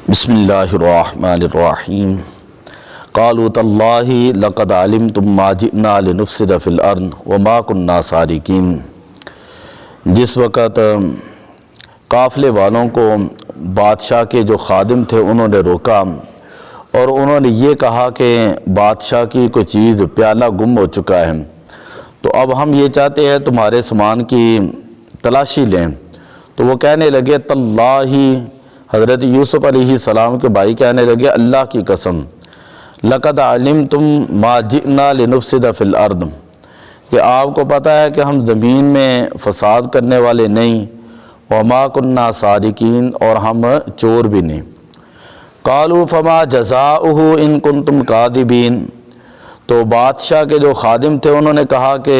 بسم اللہ الرحمن الرحیم قالوا تاللہ لقد علمتم ما جئنا لنفسد فی الارض وما كنا سارقین۔ جس وقت قافلے والوں کو بادشاہ کے جو خادم تھے انہوں نے روکا اور انہوں نے یہ کہا کہ بادشاہ کی کوئی چیز پیالہ گم ہو چکا ہے، تو اب ہم یہ چاہتے ہیں تمہارے سامان کی تلاشی لیں۔ تو وہ کہنے لگے تاللہ، حضرت یوسف علیہ السلام کے بھائی کہنے لگے اللہ کی قسم، لقد علمتم ما جئنا لنفسد فی الارض، کہ آپ کو پتہ ہے کہ ہم زمین میں فساد کرنے والے نہیں، وما كنا سارقین، اور ہم چور بھی نہیں۔ قالوا فما جزاؤہ ان کنتم کاذبین، تو بادشاہ کے جو خادم تھے انہوں نے کہا کہ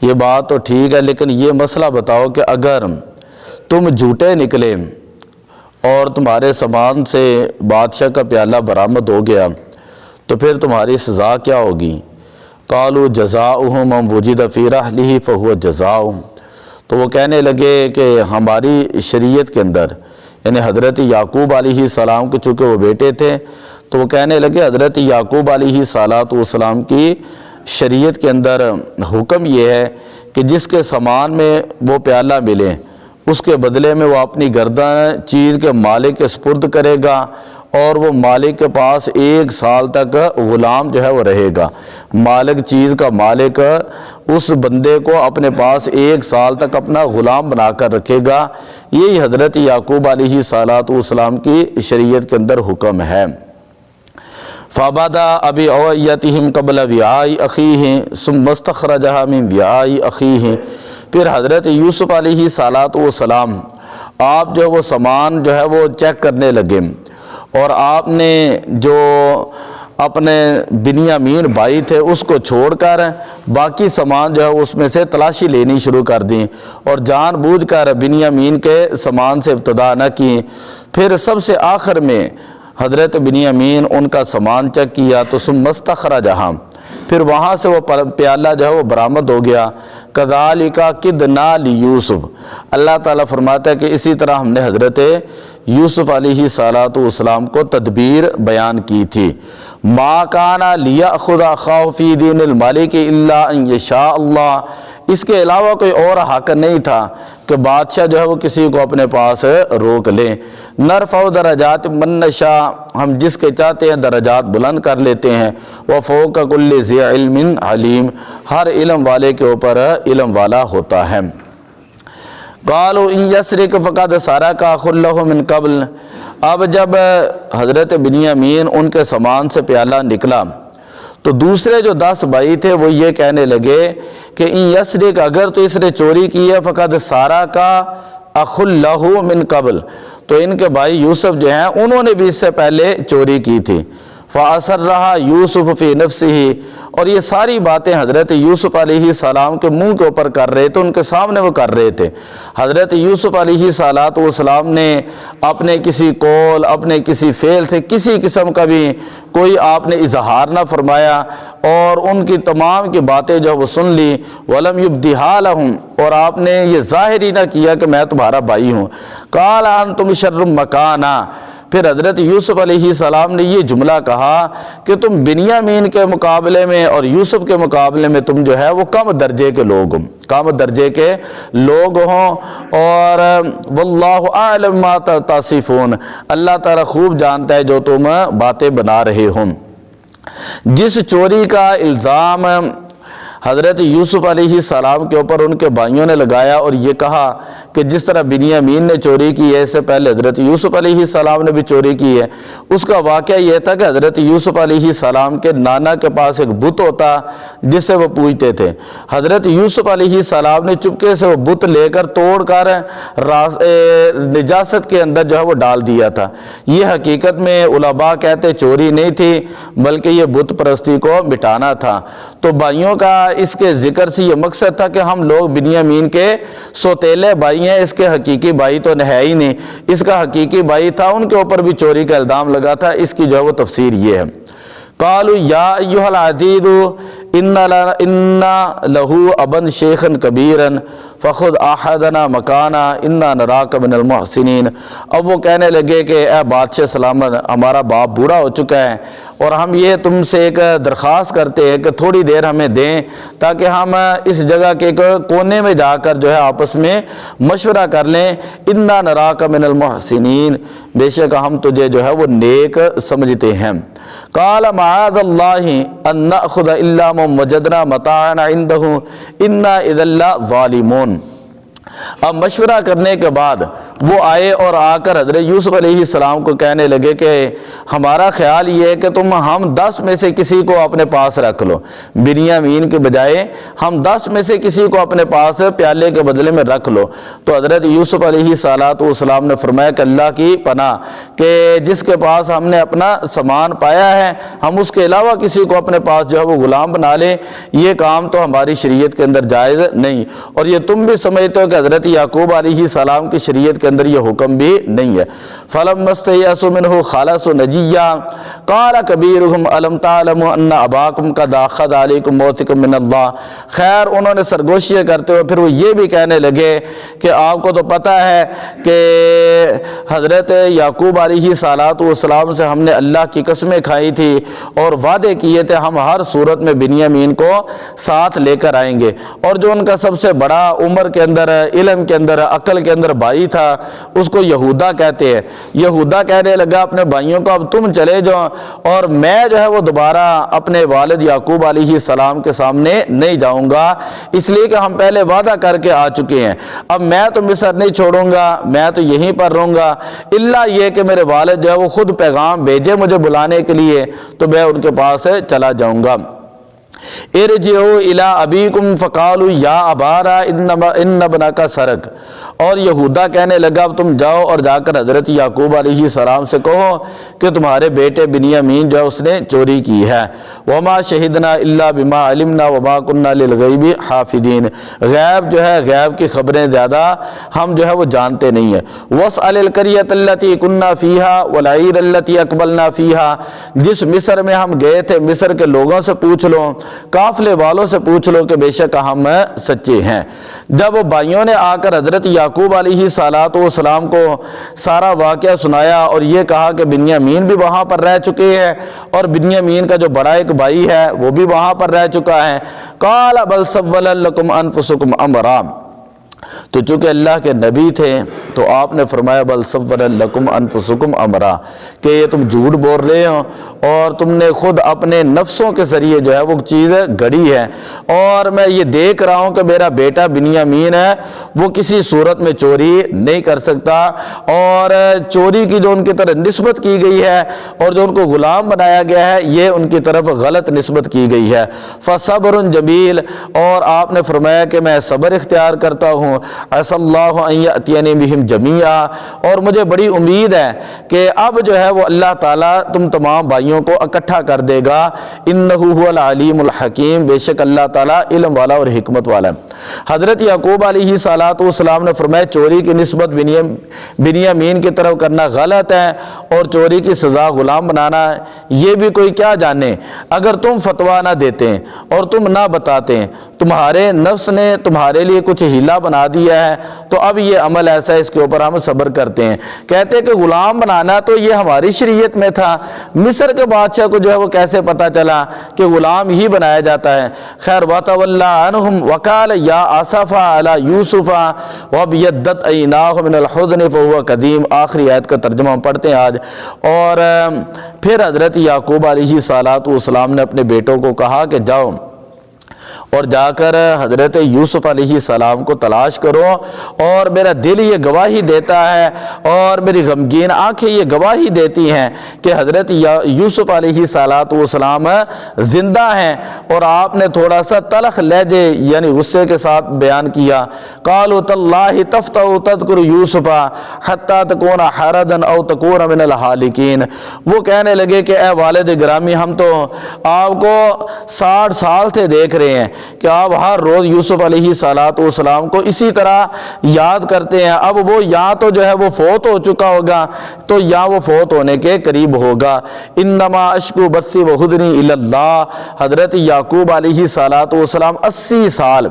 یہ بات تو ٹھیک ہے، لیکن یہ مسئلہ بتاؤ کہ اگر تم جھوٹے نکلے اور تمہارے سامان سے بادشاہ کا پیالہ برآمد ہو گیا تو پھر تمہاری سزا کیا ہوگی؟ قالوا جزاؤہ من وجد فی رحلہ فہو جزاؤ، تو وہ کہنے لگے کہ ہماری شریعت کے اندر، یعنی حضرت یعقوب علیہ السلام کے چونکہ وہ بیٹے تھے، تو وہ کہنے لگے حضرت یعقوب علیہ السلام کی شریعت کے اندر حکم یہ ہے کہ جس کے سامان میں وہ پیالہ ملے اس کے بدلے میں وہ اپنی گردن چیز کے مالک کے سپرد کرے گا، اور وہ مالک کے پاس 1 سال تک غلام جو ہے وہ رہے گا۔ مالک چیز کا مالک اس بندے کو اپنے پاس 1 سال تک اپنا غلام بنا کر رکھے گا۔ یہی حضرت یعقوب علیہ السلام کی شریعت کے اندر حکم ہے۔ فَبَدَأَ بِأَوْعِيَتِهِمْ قَبْلَ وِعَاءِ أَخِيهِ ثُمَّ اسْتَخْرَجَهَا مِنْ وِعَاءِ أَخِيهِ، پھر حضرت یوسف علیہ السلام آپ جو وہ سامان جو ہے وہ چیک کرنے لگے، اور آپ نے جو اپنے بنیامین بھائی تھے اس کو چھوڑ کر باقی سامان جو ہے اس میں سے تلاشی لینی شروع کر دی، اور جان بوجھ کر بنیامین کے سامان سے ابتدا نہ کی۔ پھر سب سے آخر میں حضرت بنیامین ان کا سامان چیک کیا تو ثم استخرجہا، پھر وہاں سے وہ پیالہ جو ہے وہ برآمد ہو گیا۔ کذالک کدنا لیوسف، اللہ تعالیٰ فرماتا ہے کہ اسی طرح ہم نے حضرت یوسف علیہ السلام کو تدبیر بیان کی تھی۔ ما کان لیأخذ اخاہ فی دین الملک الا ان یشاء اللہ، اس کے علاوہ کوئی اور حق نہیں تھا کہ بادشاہ جو ہے وہ کسی کو اپنے پاس روک لے۔ نرفع درجات من نشاء، ہم جس کے چاہتے ہیں درجات بلند کر لیتے ہیں۔ وفوق کل ذی علم علیم، ہر علم والے کے اوپر علم والا ہوتا ہے۔ قالوا ان یسرق فقد سرق اخ له من قبل، اب جب حضرت بنیامین ان کے سامان سے پیالہ نکلا تو دوسرے جو 10 بھائی تھے وہ یہ کہنے لگے کہ ان یسرق، اگر تو اس نے چوری کی ہے، فقد سرق اخ له من قبل، تو ان کے بھائی یوسف جو ہیں انہوں نے بھی اس سے پہلے چوری کی تھی۔ فَأَسَرَّهَا يُوسُفُ فِي نَفْسِهِ، اور یہ ساری باتیں حضرت یوسف علیہ السلام کے منہ کے اوپر کر رہے تھے، ان کے سامنے وہ کر رہے تھے۔ حضرت یوسف علیہ السلام نے اپنے کسی قول، اپنے کسی فعل سے کسی قسم کا بھی کوئی آپ نے اظہار نہ فرمایا، اور ان کی تمام کی باتیں جو وہ سن لی۔ وَلَمْ يُبْدِهَا لَهُمْ، اور آپ نے یہ ظاہر ہی نہ کیا کہ میں تمہارا بھائی ہوں۔ قَالَ أَنْتُمْ شَرٌّ مَكَانًا، پھر حضرت یوسف علیہ السلام نے یہ جملہ کہا کہ تم بنیامین کے مقابلے میں اور یوسف کے مقابلے میں تم جو ہے وہ کم درجے کے لوگ ہوں، کم درجے کے لوگ ہوں، اور واللہ اعلم ما تصفون، اللہ تعالیٰ خوب جانتا ہے جو تم باتیں بنا رہے ہوں۔ جس چوری کا الزام حضرت یوسف علیہ السلام کے اوپر ان کے بھائیوں نے لگایا اور یہ کہا کہ جس طرح بنیامین نے چوری کی ہے، اس سے پہلے حضرت یوسف علیہ السلام نے بھی چوری کی ہے، اس کا واقعہ یہ تھا کہ حضرت یوسف علیہ السلام کے نانا کے پاس ایک بت ہوتا جس سے وہ پوجتے تھے۔ حضرت یوسف علیہ السلام نے چپکے سے وہ بت لے کر توڑ کر نجاست کے اندر جو ہے وہ ڈال دیا تھا۔ یہ حقیقت میں علماء کہتے چوری نہیں تھی بلکہ یہ بت پرستی کو مٹانا تھا۔ تو بھائیوں کا اس کے ذکر سے یہ مقصد تھا کہ ہم لوگ بنیامین کے سوتیلے بھائی ہیں، اس کے حقیقی بھائی تو ہے ہی نہیں، اس کا حقیقی بھائی تھا، ان کے اوپر بھی چوری کا الزام لگا تھا۔ اس کی جو ہے وہ تفسیر یہ ہے۔ قالوا یا ایھا العزیز ان لہ ابا شیخا کبیرا فخذ احدنا مکانا انا نراک من المحسنین۔ اب وہ کہنے لگے کہ اے بادشاہ سلامت، ہمارا باپ بوڑھا ہو چکا ہے اور ہم یہ تم سے ایک درخواست کرتے ہیں کہ تھوڑی دیر ہمیں دیں تاکہ ہم اس جگہ کے کونے میں جا کر جو ہے آپس میں مشورہ کر لیں۔ انا نراک من المحسنین، بے شک ہم تجھے جو ہے وہ نیک سمجھتے ہیں۔ قال معاذ اللہ ان ناخذ الا من وجدنا متاعنا عنده انا اذا لظالمون۔ اب مشورہ کرنے کے بعد وہ آئے اور آ کر حضرت یوسف علیہ السلام کو کہنے لگے کہ ہمارا خیال یہ ہے کہ تم ہم 10 میں سے کسی کو اپنے پاس رکھ لو، بنیامین کے بجائے ہم 10 میں سے کسی کو اپنے پاس پیالے کے بدلے میں رکھ لو۔ تو حضرت یوسف علیہ السلام نے فرمایا کہ اللہ کی پناہ، کہ جس کے پاس ہم نے اپنا سامان پایا ہے ہم اس کے علاوہ کسی کو اپنے پاس جو ہے وہ غلام بنا لیں، یہ کام تو ہماری شریعت کے اندر جائز نہیں، اور یہ تم بھی سمجھتے ہو کہ حضرت یعقوب علیہ السلام کی شریعت کے اندر یہ حکم بھی نہیں ہے۔ فَلَمَّا اسْتَيْأَسُوا مِنْهُ خَلَصُوا نَجِيًّا قَالَ كَبِيرُهُمْ أَلَمْ تَعْلَمُوا أَنَّ أَبَاكُمْ قَدْ أَخَذَ عَلَيْكُمْ مَوْثِقًا مِّنَ اللَّهِ۔ خیر انہوں نے سرگوشیاں کرتے ہوئے پھر وہ یہ بھی کہنے لگے کہ آپ کو تو پتہ ہے کہ حضرت یعقوب علیہ السلام سے ہم نے اللہ کی قسمیں کھائی تھی اور وعدے کیے تھے ہم ہر صورت میں بنیامین کو ساتھ لے کر آئیں گے، اور جو ان کا سب سے بڑا عمر کے اندر، علم کے اندر، عقل کے اندر بھائی تھا اس کو یہودا کہتے ہیں۔ یہودا کہنے لگا اپنے بھائیوں کو اب تم چلے جاؤ اور میں جو ہے وہ دوبارہ اپنے والد یعقوب علیہ السلام کے سامنے نہیں جاؤں گا، اس لیے کہ ہم پہلے وعدہ کر کے آ چکے ہیں، اب میں تو مصر نہیں چھوڑوں گا، میں تو یہیں پر رہوں گا، الا یہ کہ میرے والد جو ہے وہ خود پیغام بھیجے مجھے بلانے کے لیے تو میں ان کے پاس چلا جاؤں گا۔ ارجعوا الی ابیکم فقالوا یا ابانا ان ابنک سرق۔ اور یہودا کہنے لگا اب تم جاؤ اور جا کر حضرت یعقوب علیہ السلام سے کہو کہ تمہارے بیٹے بنیامین جو ہے اس نے چوری کی ہے۔ وما شہدنا الا بما علمنا وما كنا للغیب حافظین۔ غیب جو ہے، غیب کی خبریں زیادہ ہم جو ہے وہ جانتے نہیں ہیں۔ واسأل القریۃ التي كنا فيها والعیر التي اقبلنا فيها۔ جس مصر میں ہم گئے تھے مصر کے لوگوں سے پوچھ لو، قافلے والوں سے پوچھ لو کہ بے شک ہم سچے ہیں۔ جب وہ بھائیوں نے آ کر حضرت یعقوب علیہ السلام کو سارا واقعہ سنایا اور یہ کہا کہ بنیامین بھی وہاں پر رہ چکے ہیں اور بنیامین کا جو بڑا ایک بھائی ہے وہ بھی وہاں پر رہ چکا ہے، قال بل سولت لکم انفسکم امرا۔ تو چونکہ اللہ کے نبی تھے تو آپ نے فرمایا بل سولت لکم انفسکم امرا، کہ یہ تم جھوٹ بول رہے ہو اور تم نے خود اپنے نفسوں کے ذریعے جو ہے وہ چیز گھڑی ہے، اور میں یہ دیکھ رہا ہوں کہ میرا بیٹا بنیامین ہے وہ کسی صورت میں چوری نہیں کر سکتا، اور چوری کی جو ان کی طرف نسبت کی گئی ہے اور جو ان کو غلام بنایا گیا ہے یہ ان کی طرف غلط نسبت کی گئی ہے۔ فصبر جمیل، اور آپ نے فرمایا کہ میں صبر اختیار کرتا ہوں، عسى اللہ ان یأتینی بہم جمیعا، اور مجھے بڑی امید ہے کہ اب جو ہے وہ اللہ تعالیٰ تم تمام بھائیوں کو اکٹھا کر دے گا۔ انہ هو العلیم الحکیم، بے شک اللہ تعالیٰ علم والا اور حکمت والا ہے۔ حضرت یعقوب علیہ السلام نے فرمایا چوری کی نسبت بنیامین کی طرف کرنا غلط ہے اور چوری کی سزا غلام بنانا یہ بھی کوئی کیا جانے، اگر تم فتویٰ نہ دیتے اور تم نہ بتاتے، تمہارے نفس نے تمہارے لیے کچھ ہیلا بنا دیا ہے تو اب یہ عمل ایسا ہے اس کے اوپر ہم صبر کرتے ہیں۔ کہتے کہ غلام بنانا تو یہ ہماری شریعت میں تھا، مصر کے بادشاہ کو جو ہے وہ کیسے پتا چلا کہ غلام ہی بنایا جاتا ہے۔ خیر وَتَوَلَّى عَنْهُمْ وَقَالَ يَا أَسَفَ عَلَى يُوسُفَ وَابْيَضَّتْ عَيْنَاهُ مِنَ الْحُزْنِ فَهُوَ كَظِيمٌ۔ آخری آیت کا ترجمہ ہم پڑھتے ہیں آج۔ اور پھر حضرت یعقوب علیہ السلام نے اپنے بیٹوں کو کہا کہ جاؤ اور جا کر حضرت یوسف علیہ السلام کو تلاش کرو، اور میرا دل یہ گواہی دیتا ہے اور میری غمگین آنکھیں یہ گواہی دیتی ہیں کہ حضرت یوسف علیہ السلام زندہ ہیں۔ اور آپ نے تھوڑا سا تلخ لہجے یعنی غصے کے ساتھ بیان کیا، قالوا تاللہ تفتأ تذکر یوسف حتی تکون حردا او تکون من الحالکین۔ وہ کہنے لگے کہ اے والد گرامی ہم تو آپ کو 60 سال سے دیکھ رہے ہیں ہیں کہ آپ ہر روز یوسف علیہ السلام کو اسی طرح یاد کرتے ہیں۔ اب وہ یا تو جو ہے وہ فوت ہو چکا ہوگا تو یا وہ فوت ہونے کے قریب ہوگا۔ انما اشکو بثی وحزنی الی اللہ، حضرت یعقوب علیہ السلام 80 سال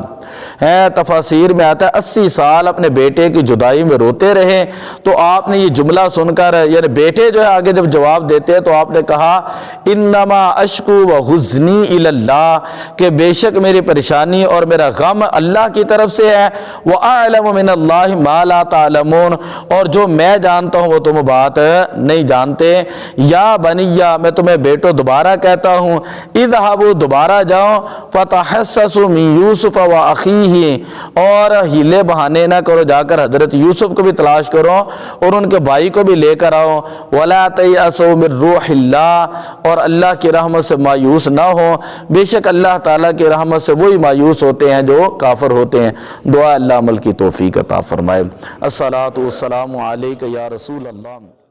ہے، تفاسیر میں آتا ہے 80 سال اپنے بیٹے کی جدائی میں روتے رہے۔ تو آپ نے یہ جملہ سن کر، یعنی بیٹے جو ہے آگے جب جواب دیتے ہیں تو آپ نے کہا انما اشکو وحزنی الی اللہ، کہ بے شک میری پریشانی اور میرا غم اللہ کی طرف سے ہے۔ وَأَعْلَمُ مِنَ اللَّهِ مَا لَا تَعْلَمُونَ، اور جو میں جانتا ہوں وہ تم بات نہیں جانتے۔ یا بنیہ، میں تمہیں بیٹو دوبارہ کہتا ہوں، اذهبوا، دوبارہ جاؤ، فَتَحَسَّسُوا مِن يُوسُفَ وَأَخِيهِ، اور ہیلے بہانے نہ کرو، جا کر حضرت یوسف کو بھی تلاش کرو اور ان کے بھائی کو بھی لے کر آؤ۔ وَلَا تَيْأَسُوا مِن رُوحِ اللَّهِ، اور اللہ کی رحمت سے مایوس نہ ہو، بے شک اللہ تعالیٰ کی رحمت سے وہی مایوس ہوتے ہیں جو کافر ہوتے ہیں۔ دعا اللہ عمل کی توفیق عطا فرمائے۔ الصلاۃ والسلام علیک یا رسول اللہ۔